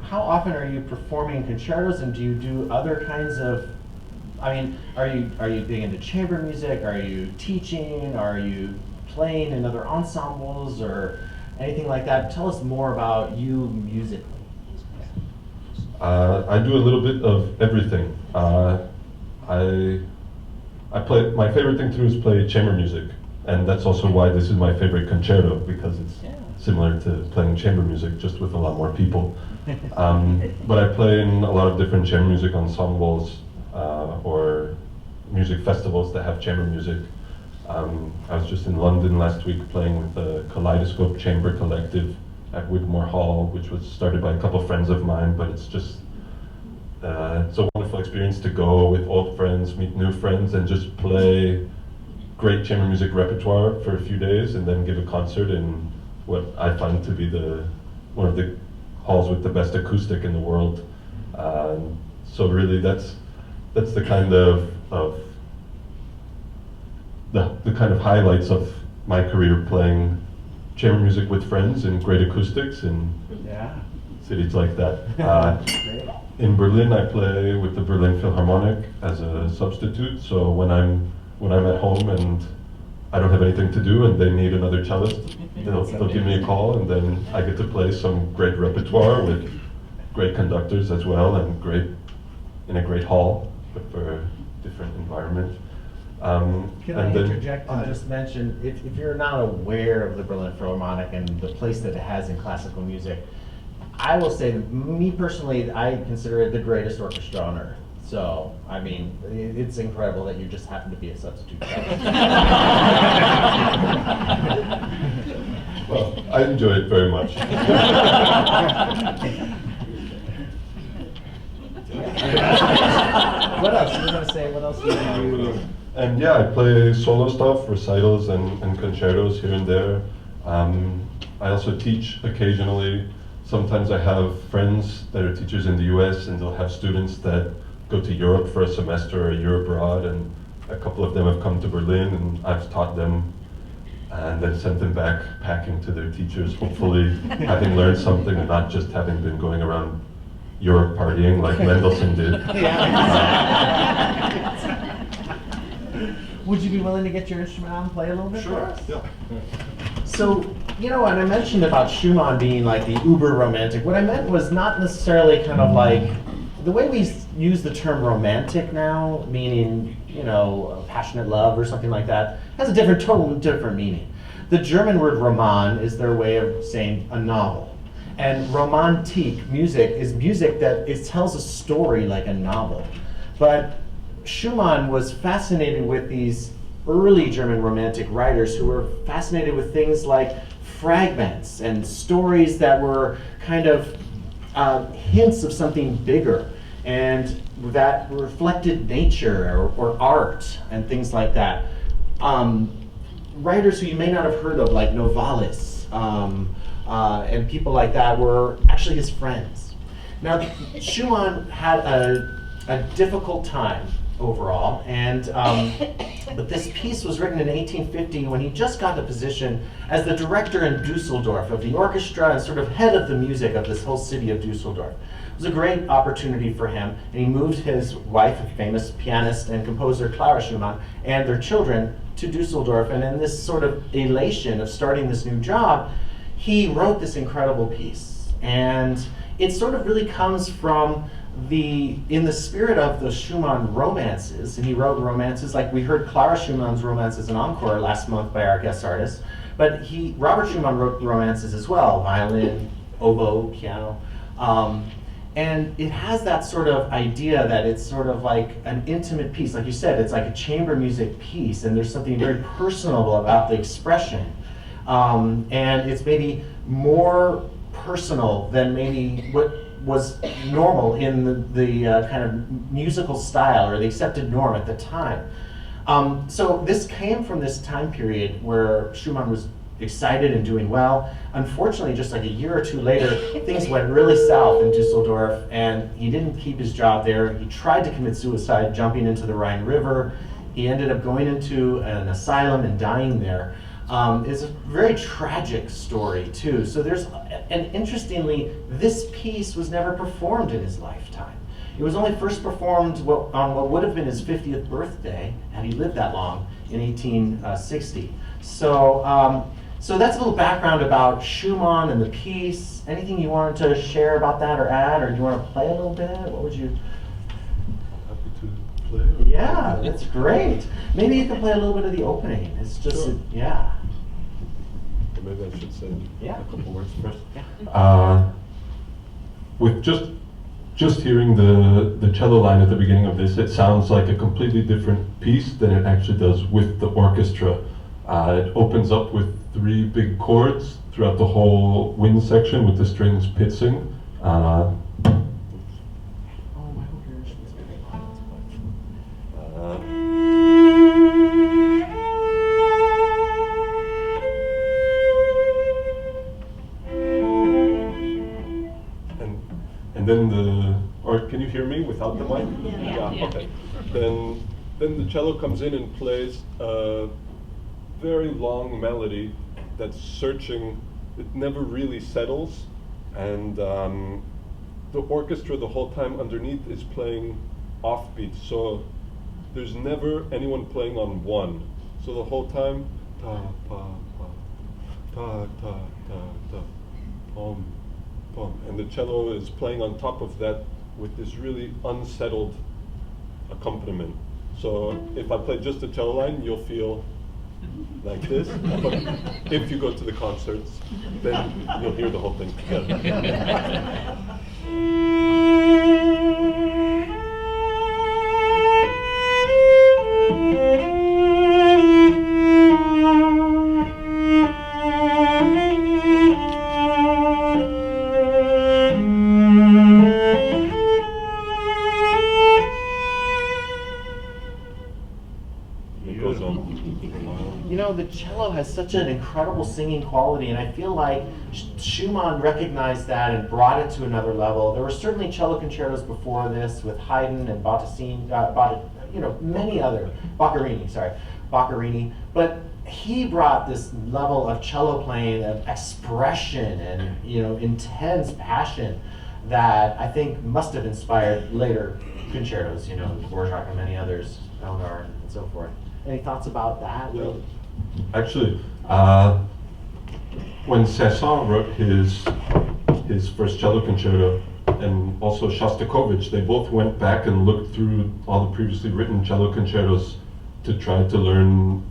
how often are you performing concertos, and do you do other kinds of, I mean, are you big into chamber music? Are you teaching? Are you playing in other ensembles or anything like that? Tell us more about you musically. I do a little bit of everything. I play. My favorite thing to do is play chamber music, and that's also why this is my favorite concerto, because it's similar to playing chamber music, just with a lot more people. But I play in a lot of different chamber music ensembles or music festivals that have chamber music. I was just in London last week playing with the Kaleidoscope Chamber Collective at Wigmore Hall, which was started by a couple of friends of mine, but it's just it's a wonderful experience to go with old friends, meet new friends, and just play great chamber music repertoire for a few days, and then give a concert in what I find to be one of the halls with the best acoustic in the world. So really, that's the kind of the kind of highlights of my career, playing chamber music with friends and great acoustics in cities like that. In Berlin, I play with the Berlin Philharmonic as a substitute. So when I'm at home and I don't have anything to do and they need another cellist, they'll give me a call, and then I get to play some great repertoire with great conductors as well, and in a great hall, but for a different environment. Can I interject and just mention, if you're not aware of the Berlin Philharmonic and the place that it has in classical music, I will say, me personally, I consider it the greatest orchestra on earth. So, I mean, it's incredible that you just happen to be a substitute cellist. Well, I enjoy it very much. What else? You were going to say, what else do you do? And yeah, I play solo stuff, recitals and concertos here and there. I also teach occasionally. Sometimes I have friends that are teachers in the US, and they'll have students that go to Europe for a semester or a year abroad, and a couple of them have come to Berlin, and I've taught them and then sent them back packing to their teachers, hopefully having learned something and not just having been going around Europe partying like Mendelssohn did. Would you be willing to get your instrument out and play a little bit? Sure, yeah. So, you know, and I mentioned about Schumann being like the uber romantic. What I meant was not necessarily kind of like, the way we use the term romantic now, meaning, you know, passionate love or something like that, has a totally different meaning. The German word Roman is their way of saying a novel. And romantique music is music that it tells a story like a novel. But Schumann was fascinated with these early German romantic writers who were fascinated with things like fragments and stories that were kind of hints of something bigger and that reflected nature or art and things like that. Writers who you may not have heard of, like Novalis and people like that, were actually his friends. Now, Schumann had a difficult time overall, and but this piece was written in 1850 when he just got the position as the director in Dusseldorf of the orchestra and sort of head of the music of this whole city of Dusseldorf. It was a great opportunity for him, and he moved his wife, a famous pianist and composer, Clara Schumann, and their children to Dusseldorf. And in this sort of elation of starting this new job, he wrote this incredible piece. And it sort of really comes from in the spirit of the Schumann romances, and he wrote romances like we heard Clara Schumann's romance as an encore last month by our guest artist, but Robert Schumann wrote romances as well, violin, oboe, piano, and it has that sort of idea that it's sort of like an intimate piece, like you said, it's like a chamber music piece, and there's something very personal about the expression, and it's maybe more personal than maybe what was normal in the kind of musical style or the accepted norm at the time. So this came from this time period where Schumann was excited and doing well. Unfortunately, just like a year or two later, things went really south in Dusseldorf, and he didn't keep his job there. He tried to commit suicide, jumping into the Rhine River. He ended up going into an asylum and dying there. It's a very tragic story too. So and interestingly, this piece was never performed in his lifetime. It was only first performed on what would have been his 50th birthday, had he lived that long, in 1860. So, so that's a little background about Schumann and the piece. Anything you wanted to share about that or add, or do you want to play a little bit? What would you? Happy to play. Yeah, that's great. Maybe you can play a little bit of the opening. It's just, Sure. Yeah. Maybe I should say Yeah. a couple words first. Yeah. With just hearing the cello line at the beginning of this, it sounds like a completely different piece than it actually does with the orchestra. It opens up with 3 big chords throughout the whole wind section with the strings pitching. And then can you hear me without the mic? Yeah. Okay. Then the cello comes in and plays a very long melody that's searching. It never really settles, and the orchestra the whole time underneath is playing offbeat. So there's never anyone playing on 1. So the whole time, ta pa pa, ta ta ta ta, pom. And the cello is playing on top of that with this really unsettled accompaniment. So if I play just the cello line, you'll feel like this. But if you go to the concerts, then you'll hear the whole thing together. The cello has such an incredible singing quality, and I feel like Schumann recognized that and brought it to another level. There were certainly cello concertos before this with Haydn and Boccaccini, many other, Boccherini, but he brought this level of cello playing, of expression and intense passion that I think must have inspired later concertos, Dvorak and many others, Eleanor and so forth. Any thoughts about that? Yeah. Actually, when Saint-Saëns wrote his first cello concerto, and also Shostakovich, they both went back and looked through all the previously written cello concertos to try to learn,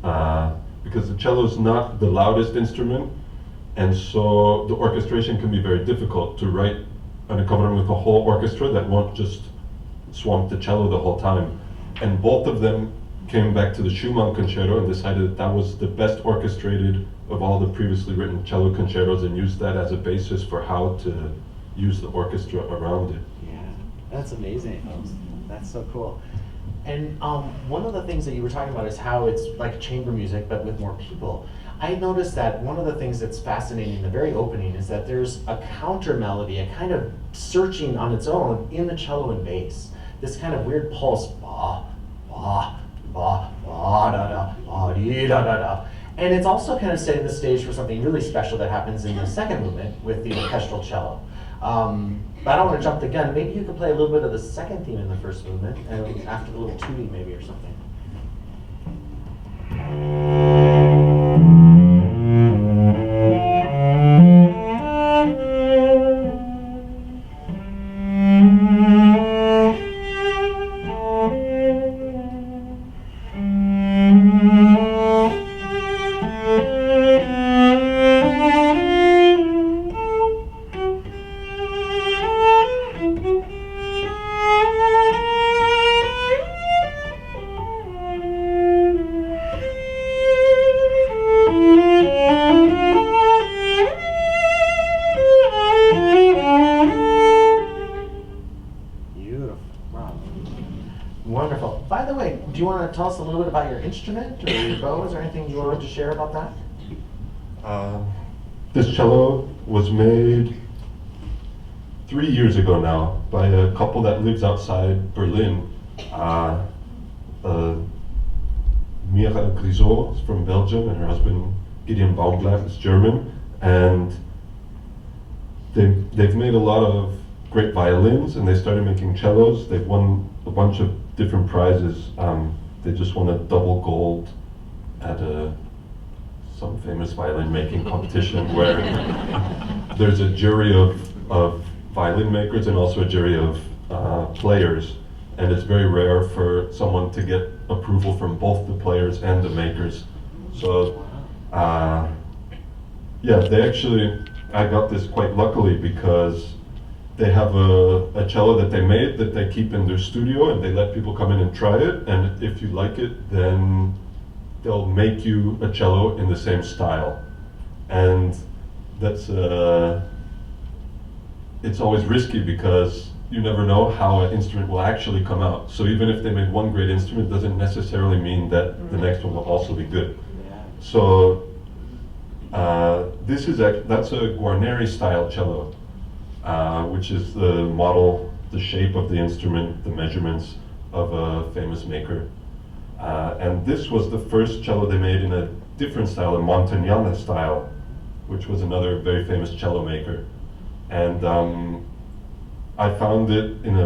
because the cello is not the loudest instrument, and so the orchestration can be very difficult to write an accompaniment with a whole orchestra that won't just swamp the cello the whole time. And both of them came back to the Schumann concerto and decided that was the best orchestrated of all the previously written cello concertos, and used that as a basis for how to use the orchestra around it. Yeah, that's amazing. That's so cool. And one of the things that you were talking about is how it's like chamber music, but with more people. I noticed that one of the things that's fascinating in the very opening is that there's a counter melody, a kind of searching on its own in the cello and bass. This kind of weird pulse, ba, ba, ba, ba, da, da, ba, dee, da, da, da. And it's also kind of setting the stage for something really special that happens in the second movement with the orchestral cello. But I don't want to jump the gun. Maybe you could play a little bit of the second theme in the first movement, and after the little tutti maybe or something. Wonderful. By the way, do you want to tell us a little bit about your instrument or your bow? Is there anything you wanted to share about that? This cello was made 3 years ago now by a couple that lives outside Berlin. Mira Grisot is from Belgium, and her husband Gideon Baumgart is German, and they've made a lot of great violins, and they started making cellos. They've won a bunch of different prizes. They just won a double gold at some famous violin making competition where there's a jury of violin makers and also a jury of players, and it's very rare for someone to get approval from both the players and the makers. So yeah, I got this quite luckily because they have a cello that they made that they keep in their studio, and they let people come in and try it, and if you like it, then they'll make you a cello in the same style. And that's it's always risky because you never know how an instrument will actually come out. So even if they made one great instrument, doesn't necessarily mean that the next one will also be good. So that's a Ornery style cello, which is the model, the shape of the instrument, the measurements of a famous maker. And this was the first cello they made in a different style, a Montagnana style, which was another very famous cello maker. And I found it in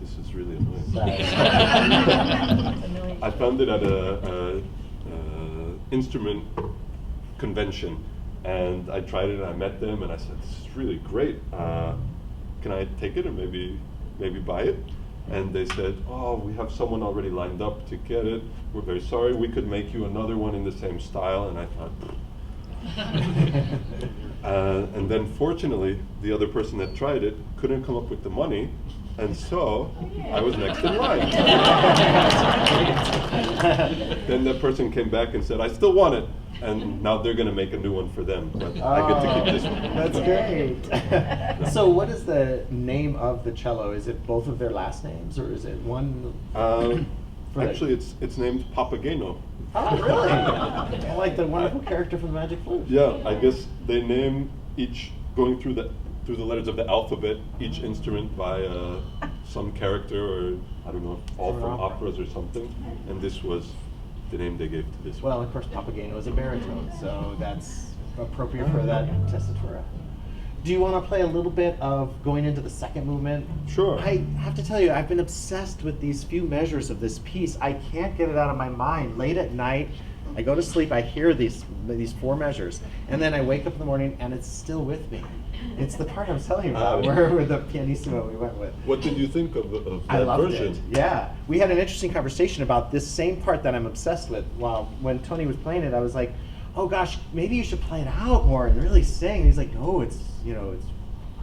this is really annoying. I found it at a instrument convention, and I tried it and I met them and I said, this is really great. Can I take it and maybe buy it? And they said, oh, we have someone already lined up to get it. We're very sorry. We could make you another one in the same style. And I thought, and then fortunately, the other person that tried it couldn't come up with the money. And so I was next in line. Then that person came back and said, I still want it. And now they're going to make a new one for them. But I get to keep this one. That's great. So what is the name of the cello? Is it both of their last names, or is it one? Actually, it's named Papageno. Oh, really? I like the wonderful character from the Magic Flute. Yeah, I guess they name each, going through the letters of the alphabet, each instrument by some character, or I don't know, all from operas or something. And this was the name they gave to this one. Well, of course, Papageno is a baritone, so that's appropriate for that tessitura. Do you want to play a little bit of going into the second movement? Sure. I have to tell you, I've been obsessed with these few measures of this piece. I can't get it out of my mind. Late at night, I go to sleep, I hear these four measures, and then I wake up in the morning and it's still with me. It's the part I'm telling you about, where the pianissimo we went with. What did you think of that I loved version? It. Yeah, we had an interesting conversation about this same part that I'm obsessed with. When Tony was playing it, I was like, "Oh gosh, maybe you should play it out more and really sing." And he's like, "No, it's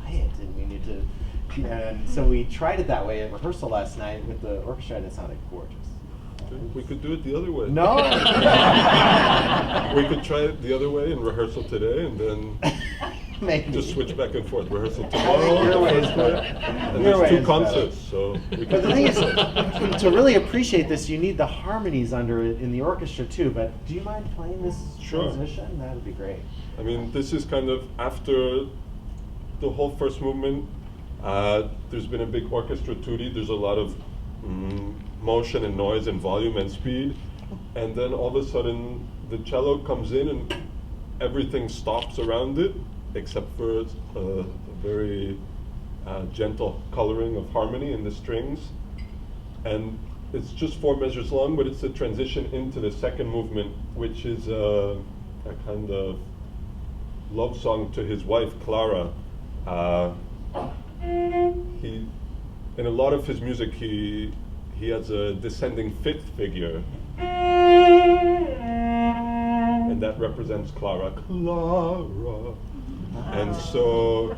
quiet, and we need to." And so we tried it that way at rehearsal last night with the orchestra, and it sounded gorgeous. We could do it the other way. No. We could try it the other way in rehearsal today, and then Maybe. just switch back and forth. Rehearsal tomorrow. Your way is the better. first way, and Your way there's two is concerts, so we But could the thing is, to really appreciate this, you need the harmonies under it in the orchestra too. But do you mind playing this transition? That would be great. I mean, this is kind of after the whole first movement. There's been a big orchestra tutti. There's a lot of motion and noise and volume and speed. And then all of a sudden, the cello comes in and everything stops around it, except for a very gentle coloring of harmony in the strings. And it's just 4 measures long, but it's a transition into the second movement, which is a kind of love song to his wife, Clara. In a lot of his music, he has a descending fifth figure, and that represents Clara. Clara. And so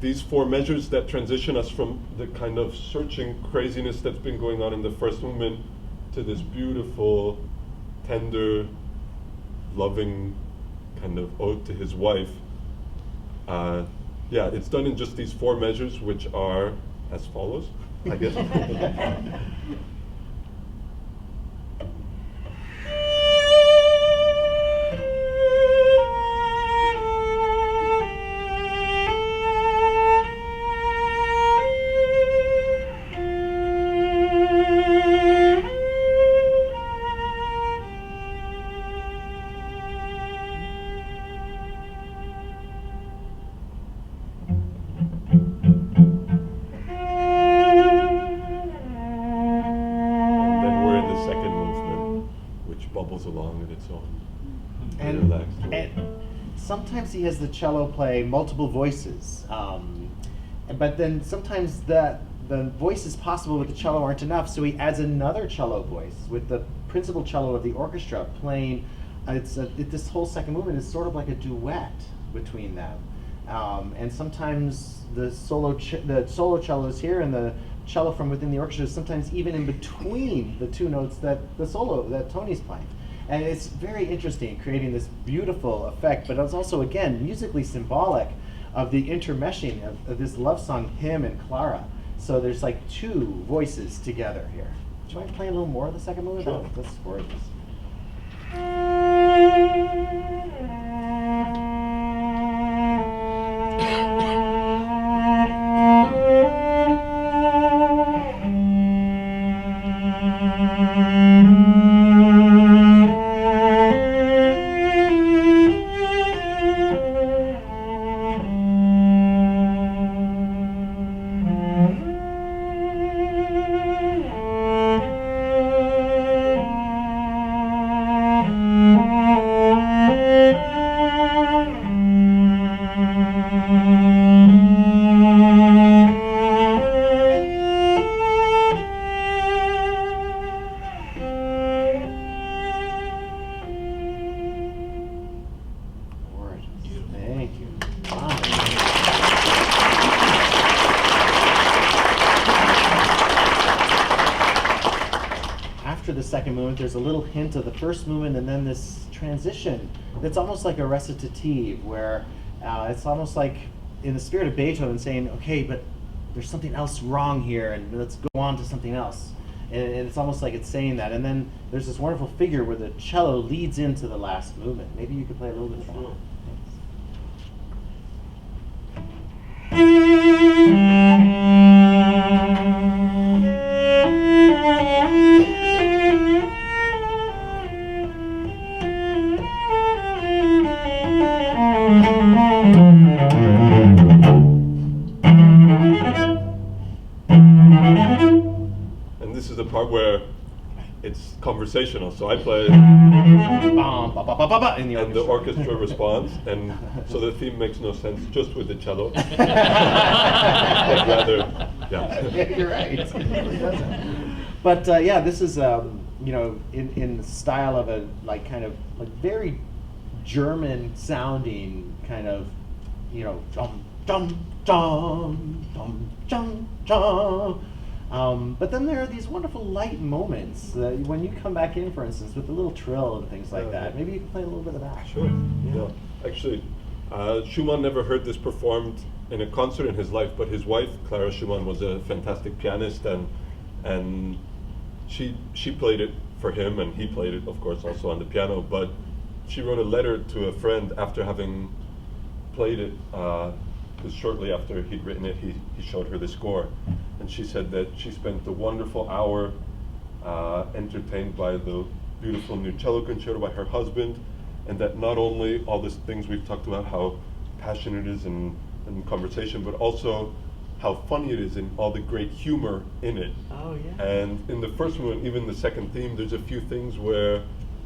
these 4 measures that transition us from the kind of searching craziness that's been going on in the first movement to this beautiful, tender, loving kind of ode to his wife. Yeah, it's done in just these 4 measures, which are as follows, I guess. Along with its own and sometimes he has the cello play multiple voices, but then sometimes the voices possible with the cello aren't enough, so he adds another cello voice with the principal cello of the orchestra playing. This whole second movement is sort of like a duet between them, and sometimes the solo cello is here and the cello from within the orchestra is sometimes even in between the 2 notes that Tony's playing. And it's very interesting, creating this beautiful effect, but it's also, again, musically symbolic of the intermeshing of this love song, him and Clara. So there's like 2 voices together here. Do you mind playing a little more of the second movement? Sure. That's gorgeous. Second movement, there's a little hint of the first movement, and then this transition that's almost like a recitative, where it's almost like in the spirit of Beethoven saying, okay, but there's something else wrong here, and let's go on to something else. And it's almost like it's saying that. And then there's this wonderful figure where the cello leads into the last movement. Maybe you could play a little bit of that. The part where it's conversational, so I play and the orchestra responds, and so the theme makes no sense just with the cello. But rather, yeah. You're right. It really doesn't. But yeah, this is in the style of a kind of very German sounding kind of dum dum dum dum dum dum. But then there are these wonderful light moments when you come back in, for instance, with a little trill and things like that. Maybe you can play a little bit of that. Sure. Yeah. Actually, Schumann never heard this performed in a concert in his life, but his wife, Clara Schumann, was a fantastic pianist, and she played it for him, and he played it, of course, also on the piano. But she wrote a letter to a friend after having played it. Because shortly after he'd written it, he showed her the score, and she said that she spent a wonderful hour entertained by the beautiful new cello concerto by her husband, and that not only all these things we've talked about, how passion it is in conversation, but also how funny it is and all the great humor in it. Oh, yeah. And in the first one, even the second theme, there's a few things where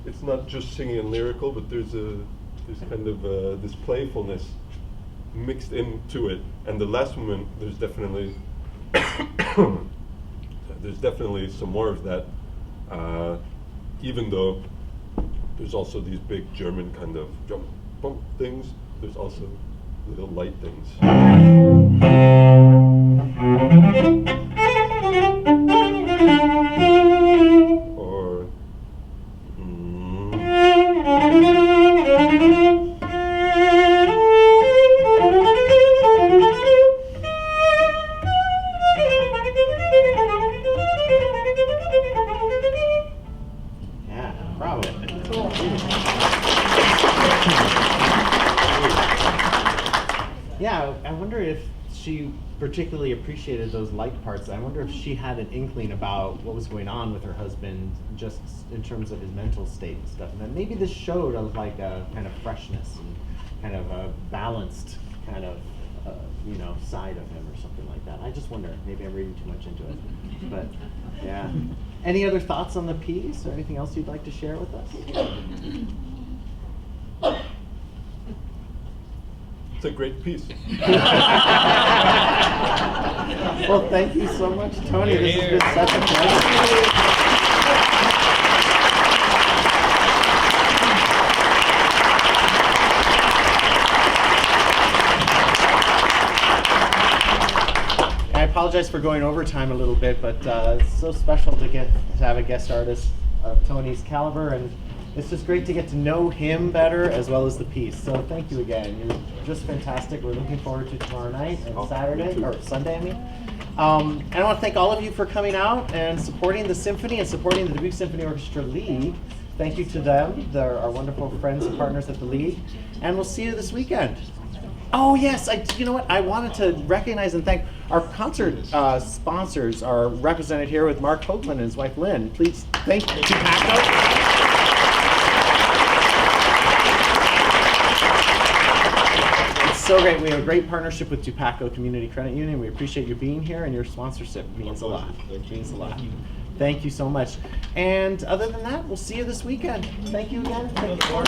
it's not just singing and lyrical, but there's kind of this playfulness mixed into it. And the last one, there's definitely some more of that, even though there's also these big German kind of jump, bump things, there's also little light things. Or yeah, bravo. Yeah, I wonder if she particularly appreciated those light parts. I wonder if she had an inkling about what was going on with her husband, just in terms of his mental state and stuff. And then maybe this showed like a kind of freshness and kind of a balanced kind of side of him or something like that. I just wonder. Maybe I'm reading too much into it, but yeah. Any other thoughts on the piece or anything else you'd like to share with us? it's a great piece. Well, thank you so much, Tony. This has been such a pleasure. I apologize for going over time a little bit, but it's so special to have a guest artist of Tony's caliber, and it's just great to get to know him better as well as the piece. So thank you again. You're just fantastic. We're looking forward to tomorrow night and Saturday, or Sunday, I mean. And I want to thank all of you for coming out and supporting the symphony and supporting the Dubuque Symphony Orchestra League. Thank you to them. They're our wonderful friends and partners at the League. And we'll see you this weekend. Oh yes, you know what? I wanted to recognize and thank our concert sponsors are represented here with Mark Hoagland and his wife Lynn. Please thank Tupaco. It's so great. We have a great partnership with Tupaco Community Credit Union. We appreciate you being here, and your sponsorship means a lot. It means a lot. Thank you so much. And other than that, we'll see you this weekend. Thank you again. Thank you.